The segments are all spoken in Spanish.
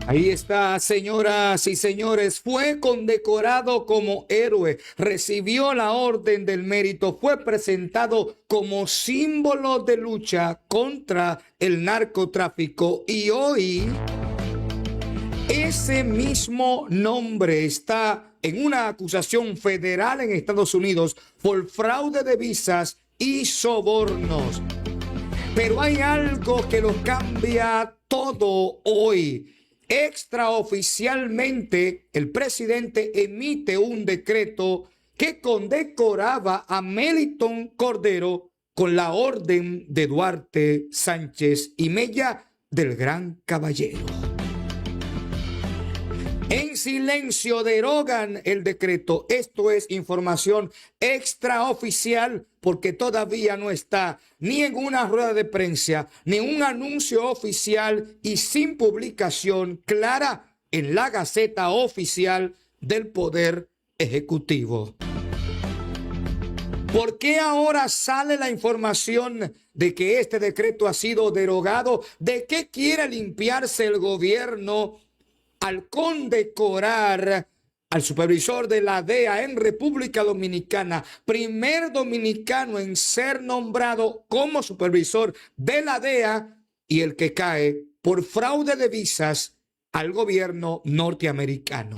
Ahí está, señoras y señores, fue condecorado como héroe, recibió la Orden del Mérito, fue presentado como símbolo de lucha contra el narcotráfico y hoy ese mismo nombre está en una acusación federal en Estados Unidos por fraude de visas y sobornos. Pero hay algo que lo cambia todo hoy. Extraoficialmente, el presidente emite un decreto que condecoraba a Melitón Cordero con la Orden de Duarte Sánchez y Mella del Gran Caballero. En silencio derogan el decreto. Esto es información extraoficial porque todavía no está ni en una rueda de prensa, ni un anuncio oficial y sin publicación clara en la Gaceta Oficial del Poder Ejecutivo. ¿Por qué ahora sale la información de que este decreto ha sido derogado? ¿De qué quiere limpiarse el gobierno al condecorar al supervisor de la DEA en República Dominicana, primer dominicano en ser nombrado como supervisor de la DEA y el que cae por fraude de visas al gobierno norteamericano?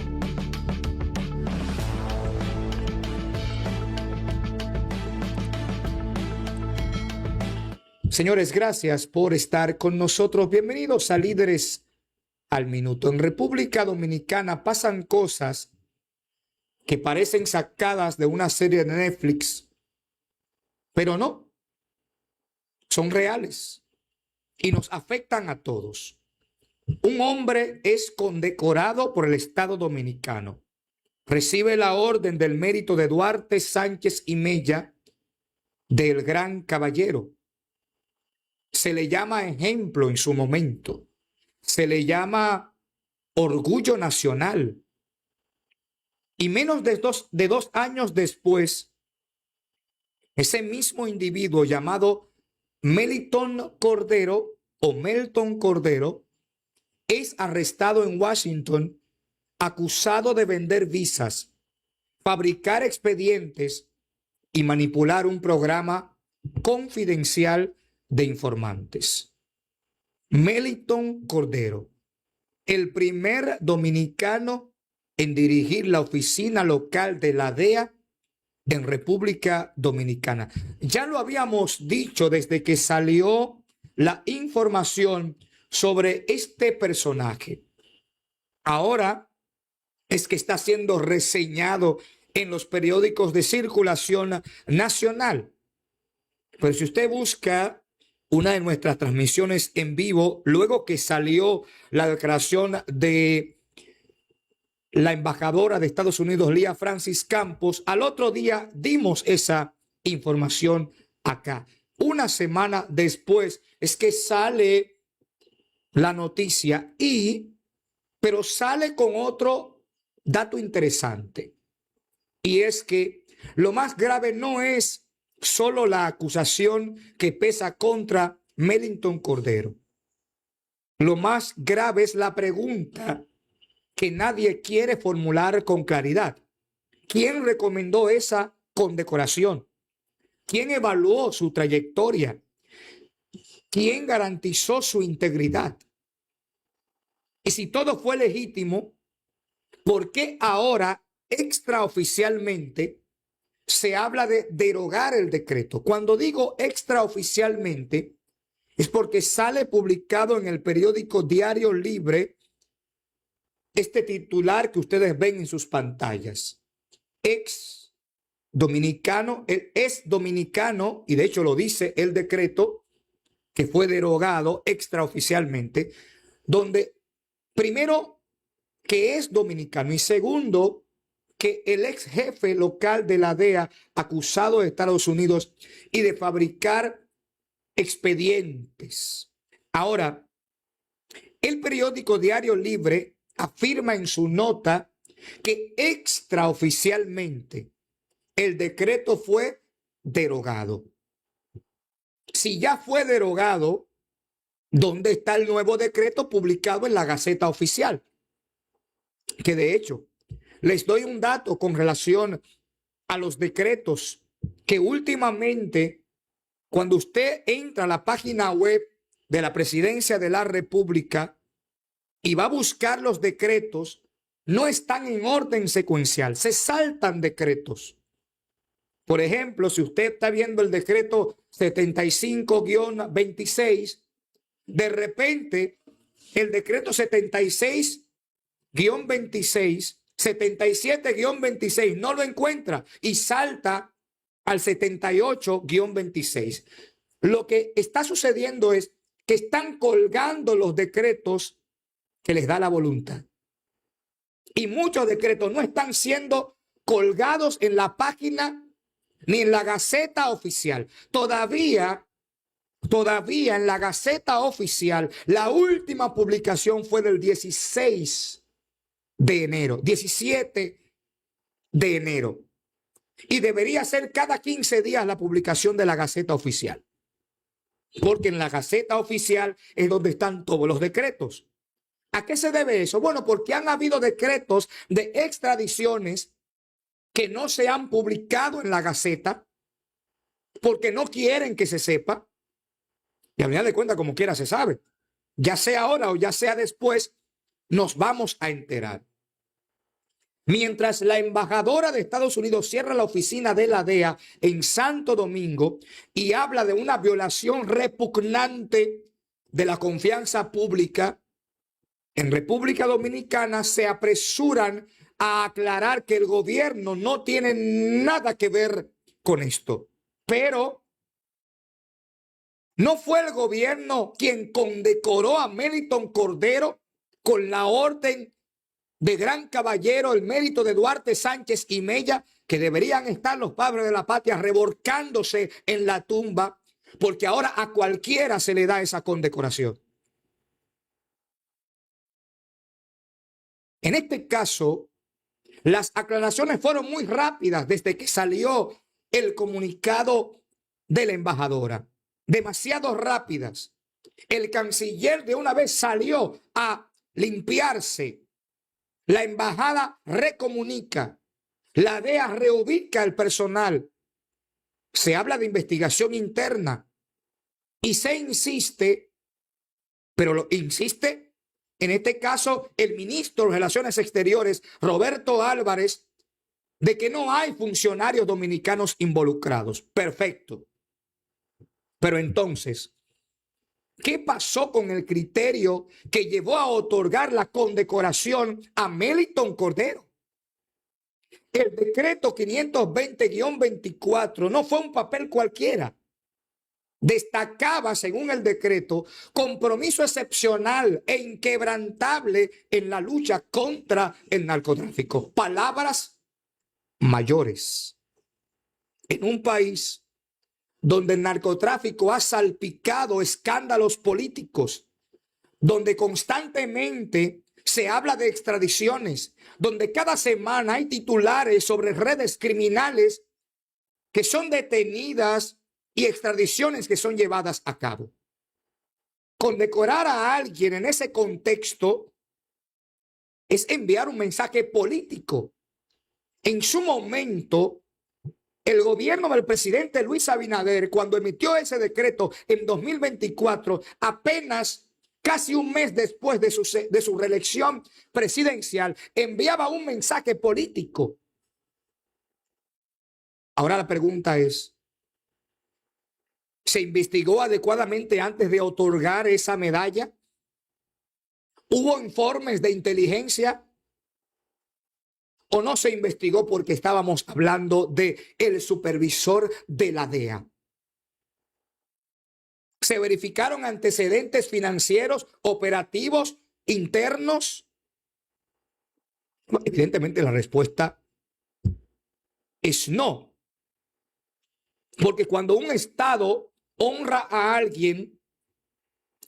Señores, gracias por estar con nosotros. Bienvenidos a Líderes al Minuto. En República Dominicana pasan cosas que parecen sacadas de una serie de Netflix, pero no, son reales y nos afectan a todos. Un hombre es condecorado por el Estado Dominicano. Recibe la Orden del Mérito de Duarte Sánchez y Mella del Gran Caballero. Se le llama ejemplo en su momento. Se le llama orgullo nacional. Y menos de dos años después, ese mismo individuo llamado Melitón Cordero o Melton Cordero es arrestado en Washington acusado de vender visas, fabricar expedientes y manipular un programa confidencial de informantes. Melitón Cordero, el primer dominicano en dirigir la oficina local de la DEA en República Dominicana. Ya lo habíamos dicho desde que salió la información sobre este personaje. Ahora es que está siendo reseñado en los periódicos de circulación nacional. Pero si usted busca una de nuestras transmisiones en vivo, luego que salió la declaración de la embajadora de Estados Unidos, Lía Francis Campos, al otro día dimos esa información acá. Una semana después es que sale la noticia pero sale con otro dato interesante. Y es que lo más grave no es solo la acusación que pesa contra Melitón Cordero. Lo más grave es la pregunta que nadie quiere formular con claridad. ¿Quién recomendó esa condecoración? ¿Quién evaluó su trayectoria? ¿Quién garantizó su integridad? Y si todo fue legítimo, ¿por qué ahora extraoficialmente se habla de derogar el decreto? Cuando digo extraoficialmente, es porque sale publicado en el periódico Diario Libre este titular que ustedes ven en sus pantallas. Ex dominicano, él es dominicano, y de hecho lo dice el decreto que fue derogado extraoficialmente, donde primero que es dominicano y segundo que el ex jefe local de la DEA acusado de Estados Unidos y de fabricar expedientes. Ahora, el periódico Diario Libre afirma en su nota que extraoficialmente el decreto fue derogado. Si ya fue derogado, ¿Dónde está el nuevo decreto publicado en la Gaceta Oficial? Que de hecho, les doy un dato con relación a los decretos que últimamente, cuando usted entra a la página web de la Presidencia de la República y va a buscar los decretos, no están en orden secuencial, se saltan decretos. Por ejemplo, si usted está viendo el decreto 75-26, de repente el decreto 76-26, 77-26 no lo encuentra y salta al 78-26. Lo que está sucediendo es que están colgando los decretos que les da la voluntad. Y muchos decretos no están siendo colgados en la página ni en la Gaceta Oficial. Todavía en la Gaceta Oficial, la última publicación fue del 16 de enero, 17 de enero. Y debería ser cada 15 días la publicación de la Gaceta Oficial. Porque en la Gaceta Oficial es donde están todos los decretos. ¿A qué se debe eso? Bueno, porque han habido decretos de extradiciones que no se han publicado en la Gaceta porque no quieren que se sepa. Y a final de cuentas, como quiera se sabe. Ya sea ahora o ya sea después, nos vamos a enterar. Mientras la embajadora de Estados Unidos cierra la oficina de la DEA en Santo Domingo y habla de una violación repugnante de la confianza pública, en República Dominicana se apresuran a aclarar que el gobierno no tiene nada que ver con esto. Pero ¿no fue el gobierno quien condecoró a Meliton Cordero con la orden de gran caballero, el mérito de Duarte Sánchez y Mella, que deberían estar los padres de la patria revolcándose en la tumba, porque ahora a cualquiera se le da esa condecoración? En este caso, las aclaraciones fueron muy rápidas desde que salió el comunicado de la embajadora. Demasiado rápidas. El canciller de una vez salió a limpiarse. La embajada recomunica. La DEA reubica el personal. Se habla de investigación interna. Y se insiste, pero lo insiste en este caso el ministro de Relaciones Exteriores, Roberto Álvarez, de que no hay funcionarios dominicanos involucrados. Perfecto. Pero entonces, ¿qué pasó con el criterio que llevó a otorgar la condecoración a Meliton Cordero? El decreto 520-24 no fue un papel cualquiera. Destacaba, según el decreto, compromiso excepcional e inquebrantable en la lucha contra el narcotráfico. Palabras mayores. En un país donde el narcotráfico ha salpicado escándalos políticos, donde constantemente se habla de extradiciones, donde cada semana hay titulares sobre redes criminales que son detenidas y extradiciones que son llevadas a cabo. Condecorar a alguien en ese contexto es enviar un mensaje político. En su momento, el gobierno del presidente Luis Abinader, cuando emitió ese decreto en 2024, apenas casi un mes después de su reelección presidencial, enviaba un mensaje político. Ahora la pregunta es, ¿se investigó adecuadamente antes de otorgar esa medalla? ¿Hubo informes de inteligencia? ¿O no se investigó porque estábamos hablando de el supervisor de la DEA? ¿Se verificaron antecedentes financieros, operativos, internos? Bueno, evidentemente la respuesta es no. Porque cuando un Estado honra a alguien,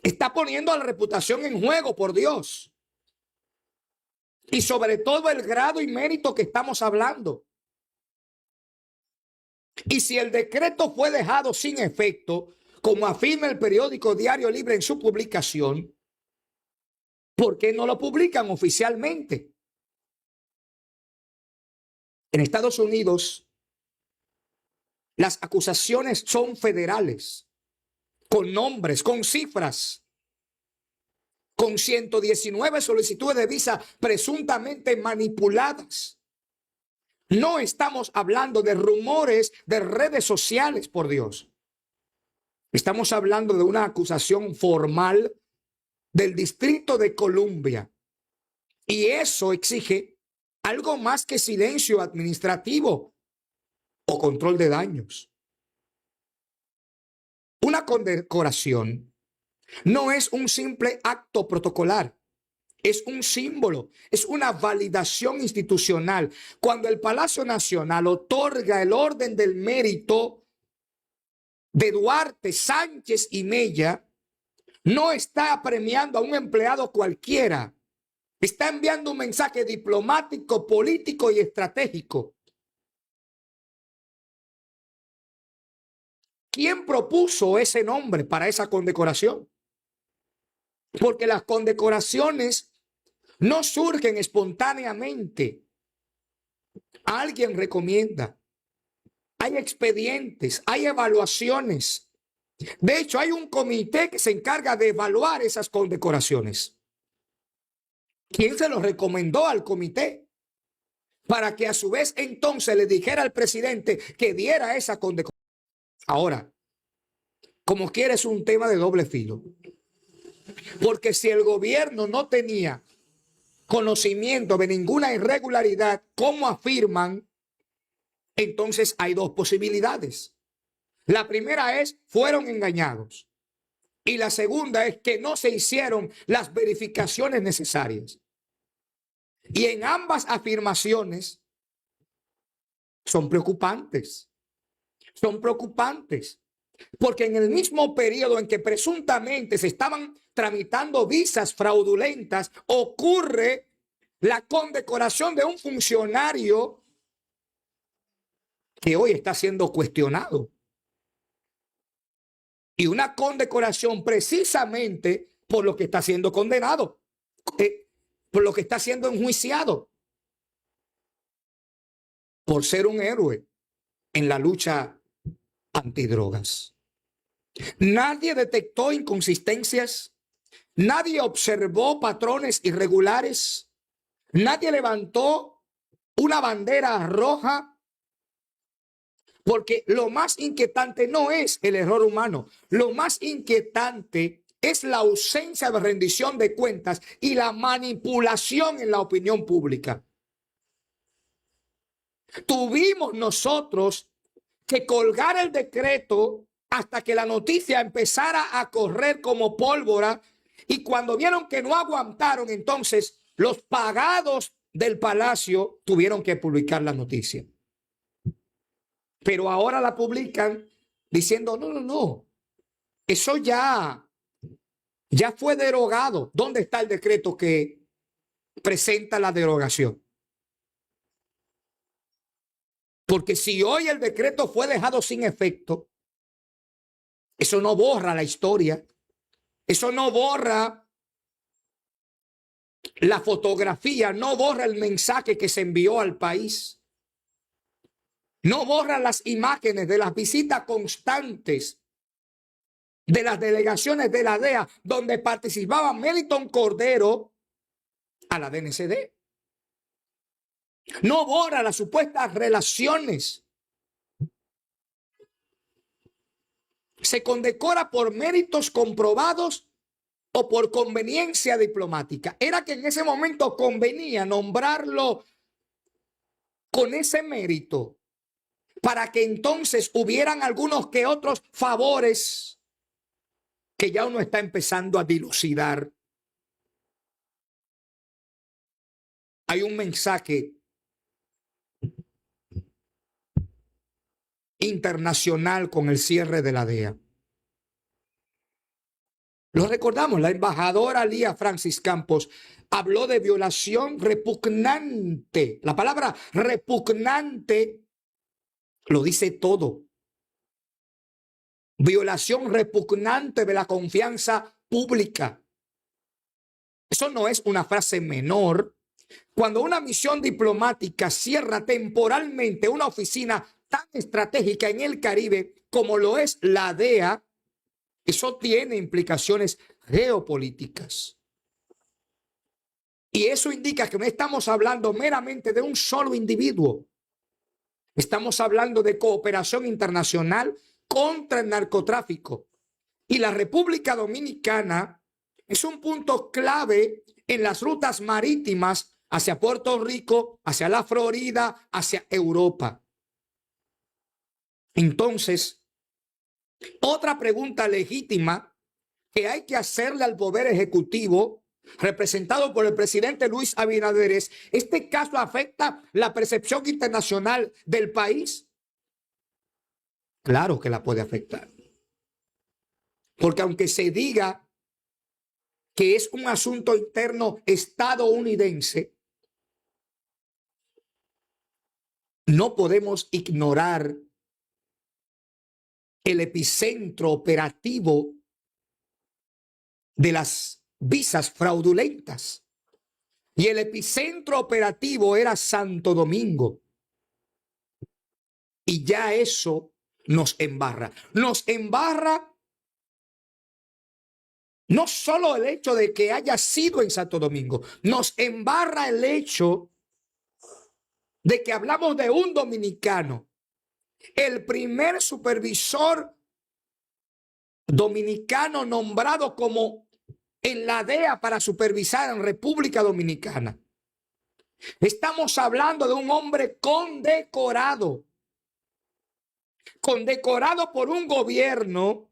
está poniendo la reputación en juego, por Dios. Y sobre todo el grado y mérito que estamos hablando. Y si el decreto fue dejado sin efecto, como afirma el periódico Diario Libre en su publicación, ¿por qué no lo publican oficialmente? En Estados Unidos, las acusaciones son federales, con nombres, con cifras, con 119 solicitudes de visa presuntamente manipuladas. No estamos hablando de rumores de redes sociales, por Dios. Estamos hablando de una acusación formal del Distrito de Columbia. Y eso exige algo más que silencio administrativo o control de daños. Una condecoración no es un simple acto protocolar, es un símbolo, es una validación institucional. Cuando el Palacio Nacional otorga el Orden del Mérito de Duarte, Sánchez y Mella, no está premiando a un empleado cualquiera, está enviando un mensaje diplomático, político y estratégico. ¿Quién propuso ese nombre para esa condecoración? Porque las condecoraciones no surgen espontáneamente. Alguien recomienda. Hay expedientes, hay evaluaciones. De hecho, hay un comité que se encarga de evaluar esas condecoraciones. ¿Quién se lo recomendó al comité? Para que a su vez entonces le dijera al presidente que diera esa condecoración. Ahora, como quiera, es un tema de doble filo. Porque si el gobierno no tenía conocimiento de ninguna irregularidad, como afirman, entonces hay dos posibilidades. La primera es, fueron engañados. Y la segunda es que no se hicieron las verificaciones necesarias. Y en ambas afirmaciones son preocupantes. Son preocupantes. Porque en el mismo periodo en que presuntamente se estaban tramitando visas fraudulentas, ocurre la condecoración de un funcionario que hoy está siendo cuestionado. Y una condecoración precisamente por lo que está siendo condenado, por lo que está siendo enjuiciado, por ser un héroe en la lucha antidrogas. Nadie detectó inconsistencias, nadie observó patrones irregulares, nadie levantó una bandera roja. Porque lo más inquietante no es el error humano. Lo más inquietante es la ausencia de rendición de cuentas y la manipulación en la opinión pública. Tuvimos nosotros que colgar el decreto hasta que la noticia empezara a correr como pólvora, y cuando vieron que no aguantaron, entonces los pagados del palacio tuvieron que publicar la noticia. Pero ahora la publican diciendo, no, eso ya fue derogado. ¿Dónde está el decreto que presenta la derogación? Porque si hoy el decreto fue dejado sin efecto, eso no borra la historia, eso no borra la fotografía, no borra el mensaje que se envió al país. No borra las imágenes de las visitas constantes de las delegaciones de la DEA donde participaba Meliton Cordero a la DNCD. No borra las supuestas relaciones. Se condecora por méritos comprobados o por conveniencia diplomática. Era que en ese momento convenía nombrarlo con ese mérito, para que entonces hubieran algunos que otros favores que ya uno está empezando a dilucidar. Hay un mensaje internacional con el cierre de la DEA. Lo recordamos, la embajadora Lía Francis Campos habló de violación repugnante. La palabra repugnante lo dice todo. violación repugnante de la confianza pública. Eso no es una frase menor. Cuando una misión diplomática cierra temporalmente una oficina tan estratégica en el Caribe como lo es la DEA, eso tiene implicaciones geopolíticas. Y eso indica que no estamos hablando meramente de un solo individuo. Estamos hablando de cooperación internacional contra el narcotráfico. Y la República Dominicana es un punto clave en las rutas marítimas hacia Puerto Rico, hacia la Florida, hacia Europa. Entonces, otra pregunta legítima que hay que hacerle al Poder Ejecutivo, representado por el presidente Luis Abinader, es: ¿este caso afecta la percepción internacional del país? Claro que la puede afectar. Porque aunque se diga que es un asunto interno estadounidense, no podemos ignorar el epicentro operativo de las visas fraudulentas. Y el epicentro operativo era Santo Domingo. Y ya eso nos embarra. Nos embarra no solo el hecho de que haya sido en Santo Domingo, nos embarra el hecho de que hablamos de un dominicano, el primer supervisor dominicano nombrado como en la DEA para supervisar en República Dominicana. Estamos hablando de un hombre condecorado por un gobierno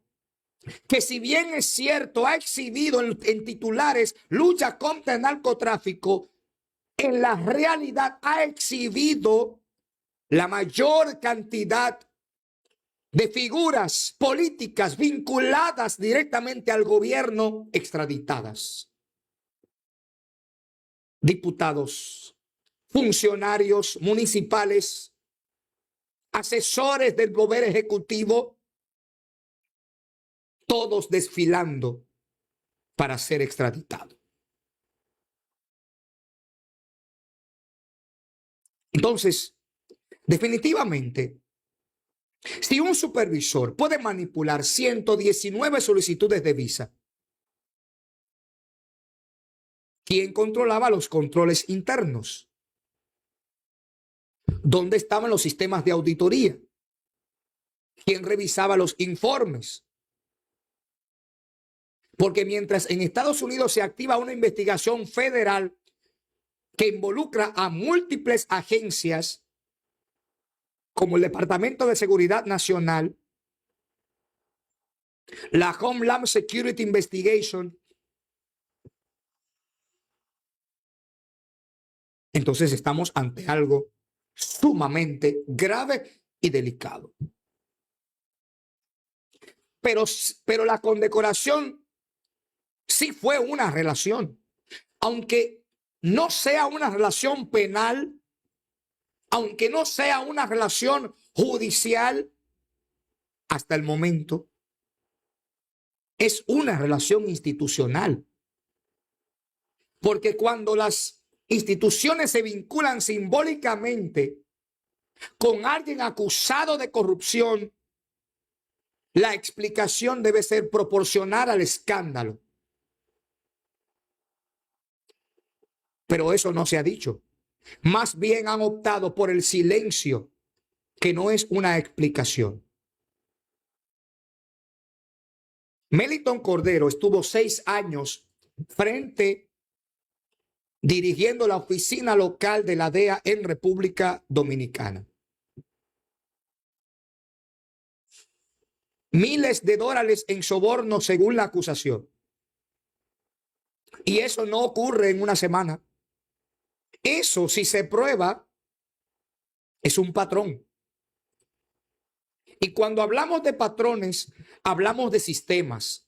que, si bien es cierto, ha exhibido en titulares lucha contra el narcotráfico, en la realidad ha exhibido la mayor cantidad de figuras políticas vinculadas directamente al gobierno extraditadas. Diputados, funcionarios municipales, asesores del Poder Ejecutivo, todos desfilando para ser extraditados. Entonces, definitivamente, si un supervisor puede manipular 119 solicitudes de visa, ¿quién controlaba los controles internos? ¿Dónde estaban los sistemas de auditoría? ¿Quién revisaba los informes? Porque mientras en Estados Unidos se activa una investigación federal que involucra a múltiples agencias, como el Departamento de Seguridad Nacional, la Homeland Security Investigation, entonces estamos ante algo sumamente grave y delicado. Pero la condecoración sí fue una relación, aunque no sea una relación penal, aunque no sea una relación judicial, hasta el momento es una relación institucional. Porque cuando las instituciones se vinculan simbólicamente con alguien acusado de corrupción, la explicación debe ser proporcional al escándalo. Pero eso no se ha dicho. Más bien han optado por el silencio, que no es una explicación. Melitón Cordero estuvo 6 años dirigiendo la oficina local de la DEA en República Dominicana. Miles de dólares en soborno según la acusación. Y eso no ocurre en una semana. Eso, si se prueba, es un patrón. Y cuando hablamos de patrones, hablamos de sistemas.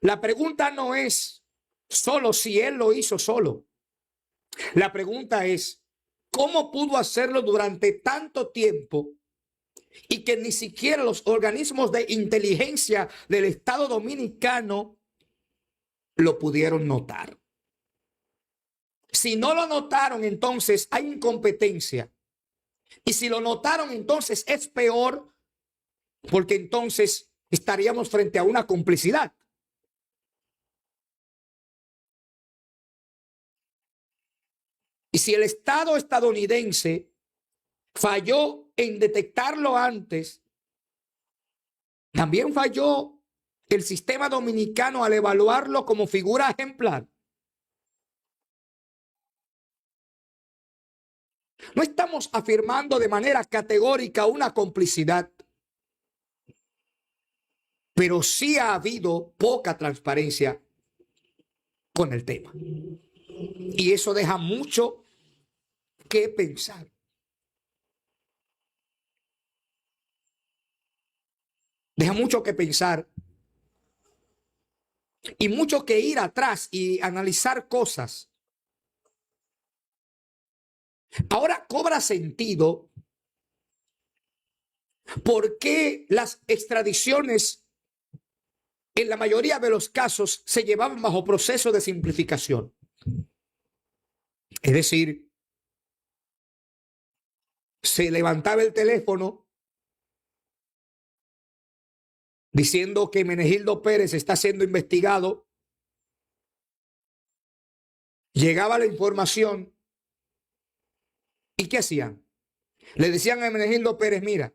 La pregunta no es solo si él lo hizo solo. La pregunta es, ¿cómo pudo hacerlo durante tanto tiempo y que ni siquiera los organismos de inteligencia del Estado Dominicano lo pudieron notar. Si no lo notaron, entonces hay incompetencia. Y si lo notaron, entonces es peor, porque entonces estaríamos frente a una complicidad. Y si el Estado estadounidense falló en detectarlo antes, también falló el sistema dominicano al evaluarlo como figura ejemplar. No estamos afirmando de manera categórica una complicidad, pero sí ha habido poca transparencia con el tema. Y eso deja mucho que pensar. Deja mucho que pensar y mucho que ir atrás y analizar cosas. Ahora cobra sentido por qué las extradiciones en la mayoría de los casos se llevaban bajo proceso de simplificación. Es decir, se levantaba el teléfono diciendo que Menegildo Pérez está siendo investigado. Llegaba la información. ¿Y qué hacían? Le decían a Menegildo Pérez, mira,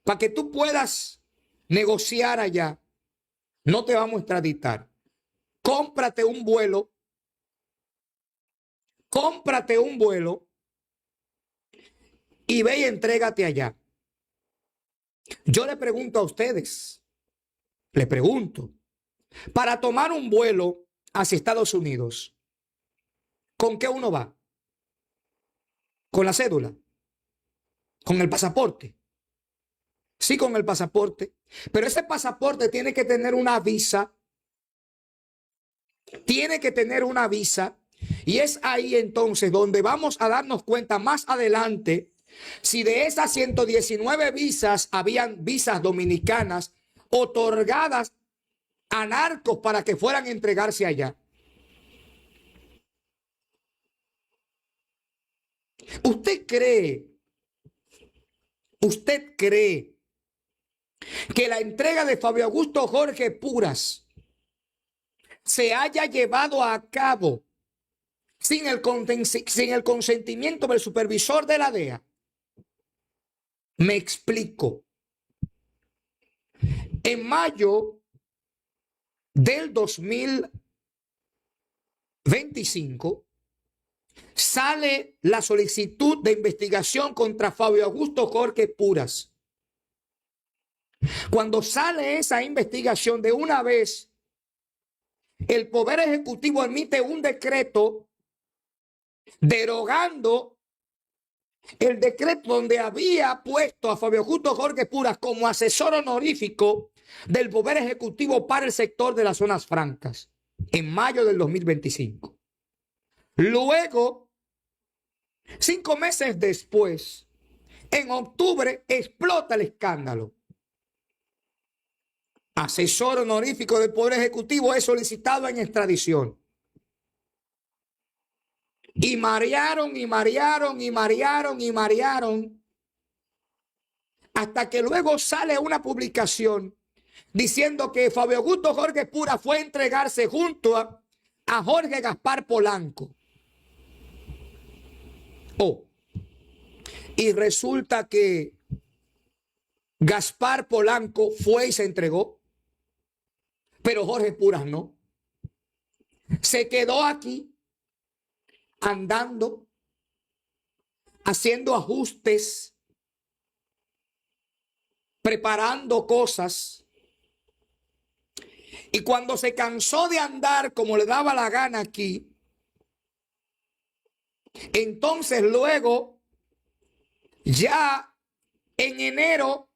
para que tú puedas negociar allá, no te vamos a extraditar. Cómprate un vuelo y ve y entrégate allá. Yo le pregunto a ustedes, para tomar un vuelo hacia Estados Unidos, ¿con qué uno va? ¿Con la cédula? ¿Con el pasaporte? Sí, con el pasaporte. Pero ese pasaporte tiene que tener una visa. Y es ahí entonces donde vamos a darnos cuenta más adelante si de esas 119 visas habían visas dominicanas otorgadas a narcos para que fueran a entregarse allá. ¿Usted cree que la entrega de Fabio Augusto Jorge Puras se haya llevado a cabo sin el consentimiento del supervisor de la DEA? Me explico. En mayo del 2025 sale la solicitud de investigación contra Fabio Augusto Jorge Puras. Cuando sale esa investigación, de una vez el Poder Ejecutivo emite un decreto derogando el decreto donde había puesto a Fabio Augusto Jorge Puras como asesor honorífico del Poder Ejecutivo para el sector de las zonas francas en mayo del 2025. Luego, 5 meses después, en octubre, explota el escándalo. Asesor honorífico del Poder Ejecutivo es solicitado en extradición. Y marearon, hasta que luego sale una publicación diciendo que Fabio Augusto Jorge Puras fue a entregarse junto a Jorge Gaspar Polanco. Y resulta que Gaspar Polanco fue y se entregó, pero Jorge Puras no. Se quedó aquí andando, haciendo ajustes, preparando cosas. Y cuando se cansó de andar como le daba la gana aquí, entonces luego, ya en enero,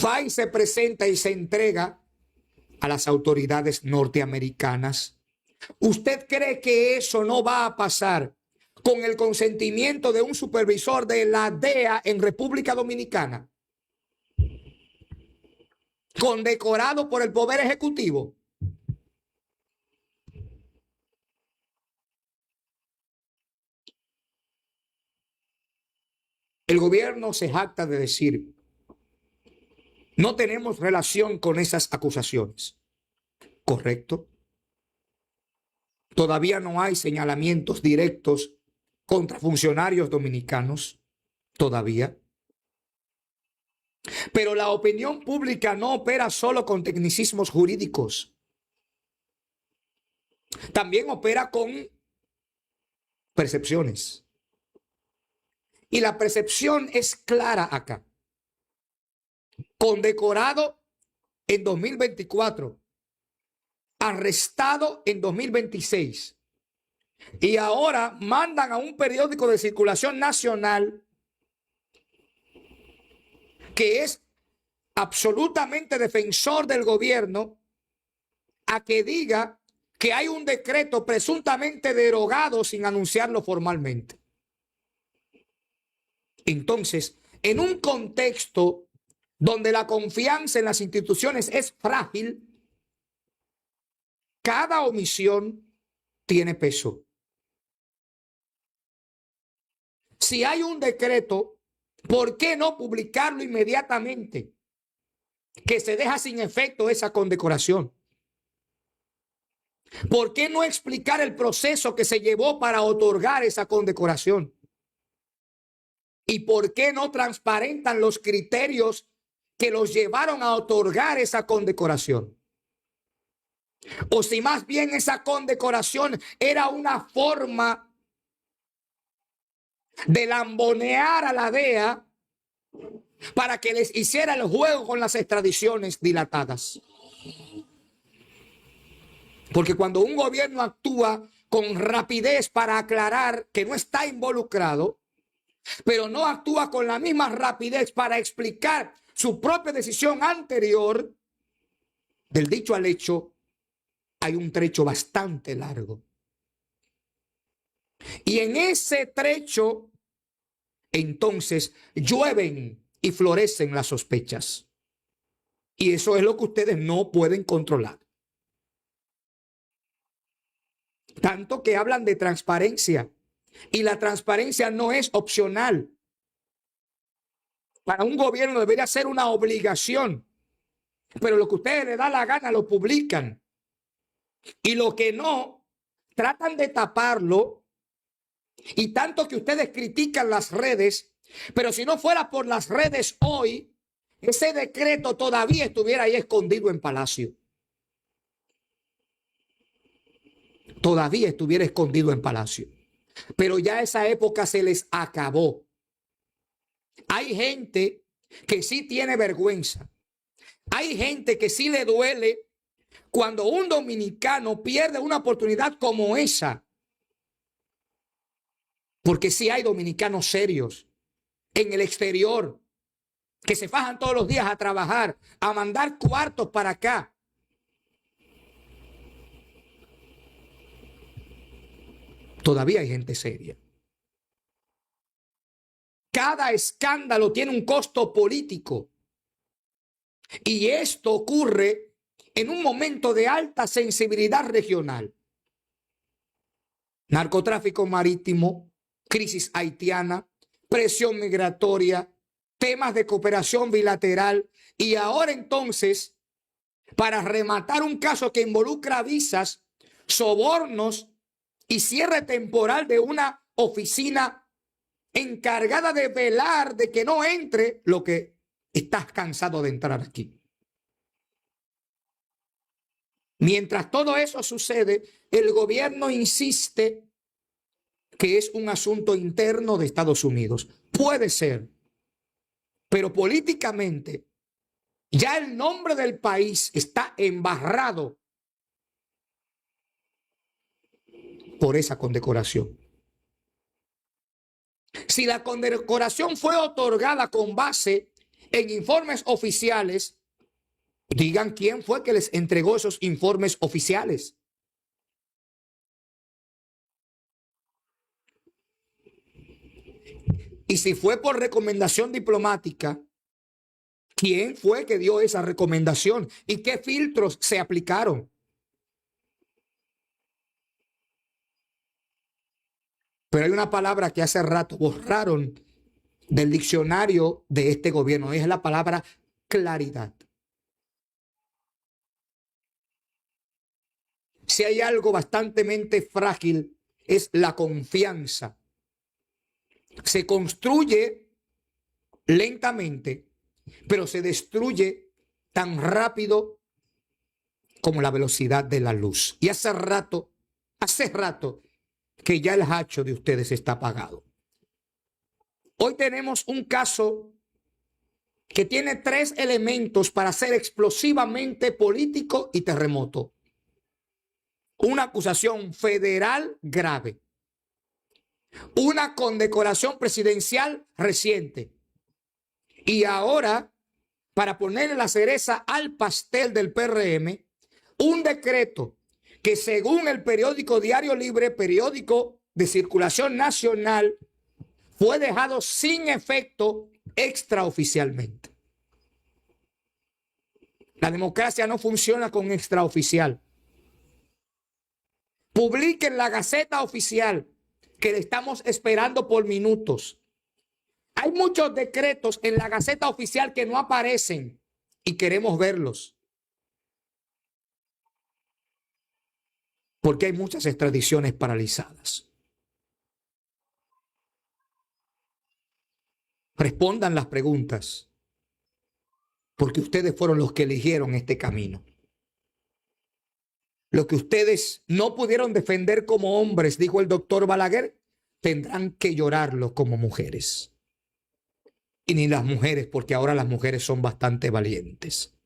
va y se presenta y se entrega a las autoridades norteamericanas. ¿Usted cree que eso no va a pasar con el consentimiento de un supervisor de la DEA en República Dominicana, condecorado por el Poder Ejecutivo. El gobierno se jacta de decir: no tenemos relación con esas acusaciones. ¿Correcto? Todavía no hay señalamientos directos contra funcionarios dominicanos. Todavía. Pero la opinión pública no opera solo con tecnicismos jurídicos. También opera con percepciones. Y la percepción es clara acá. Condecorado en 2024, arrestado en 2026, y ahora mandan a un periódico de circulación nacional que es absolutamente defensor del gobierno a que diga que hay un decreto presuntamente derogado sin anunciarlo formalmente. Entonces, en un contexto donde la confianza en las instituciones es frágil, cada omisión tiene peso. Si hay un decreto, ¿por qué no publicarlo inmediatamente? Que se deja sin efecto esa condecoración. ¿Por qué no explicar el proceso que se llevó para otorgar esa condecoración? ¿Y por qué no transparentan los criterios que los llevaron a otorgar esa condecoración? O si más bien esa condecoración era una forma de lambonear a la DEA para que les hiciera el juego con las extradiciones dilatadas. Porque cuando un gobierno actúa con rapidez para aclarar que no está involucrado, pero no actúa con la misma rapidez para explicar su propia decisión anterior, del dicho al hecho hay un trecho bastante largo. Y en ese trecho, entonces, llueven y florecen las sospechas. Y eso es lo que ustedes no pueden controlar. Tanto que hablan de transparencia. Y la transparencia no es opcional. Para un gobierno debería ser una obligación. Pero lo que a ustedes les da la gana lo publican. Y lo que no, tratan de taparlo. Y tanto que ustedes critican las redes. Pero si no fuera por las redes hoy, ese decreto todavía estuviera ahí escondido en Palacio. Todavía estuviera escondido en Palacio. Pero ya esa época se les acabó. Hay gente que sí tiene vergüenza. Hay gente que sí le duele cuando un dominicano pierde una oportunidad como esa. Porque sí hay dominicanos serios en el exterior que se fajan todos los días a trabajar, a mandar cuartos para acá. Todavía hay gente seria. Cada escándalo tiene un costo político. Y esto ocurre en un momento de alta sensibilidad regional. Narcotráfico marítimo, crisis haitiana, presión migratoria, temas de cooperación bilateral. Y ahora entonces, para rematar un caso que involucra visas, sobornos y cierre temporal de una oficina encargada de velar de que no entre lo que estás cansado de entrar aquí. Mientras todo eso sucede, el gobierno insiste que es un asunto interno de Estados Unidos. Puede ser, pero políticamente ya el nombre del país está embarrado por esa condecoración. Si la condecoración fue otorgada con base en informes oficiales, digan quién fue que les entregó esos informes oficiales. Y si fue por recomendación diplomática, ¿quién fue que dio esa recomendación? ¿Y qué filtros se aplicaron? Pero hay una palabra que hace rato borraron del diccionario de este gobierno. Es la palabra claridad. Si hay algo bastante frágil, es la confianza. Se construye lentamente, pero se destruye tan rápido como la velocidad de la luz. Y hace rato que ya el hacho de ustedes está apagado. Hoy tenemos un caso que tiene 3 elementos para ser explosivamente político y terremoto. Una acusación federal grave, una condecoración presidencial reciente y ahora, para ponerle la cereza al pastel del PRM, un decreto que, según el periódico Diario Libre, periódico de circulación nacional, fue dejado sin efecto extraoficialmente. La democracia no funciona con extraoficial. Publiquen la Gaceta Oficial, que le estamos esperando por minutos. Hay muchos decretos en la Gaceta Oficial que no aparecen y queremos verlos. Porque hay muchas extradiciones paralizadas. Respondan las preguntas, porque ustedes fueron los que eligieron este camino. Lo que ustedes no pudieron defender como hombres, dijo el doctor Balaguer, tendrán que llorarlo como mujeres. Y ni las mujeres, porque ahora las mujeres son bastante valientes.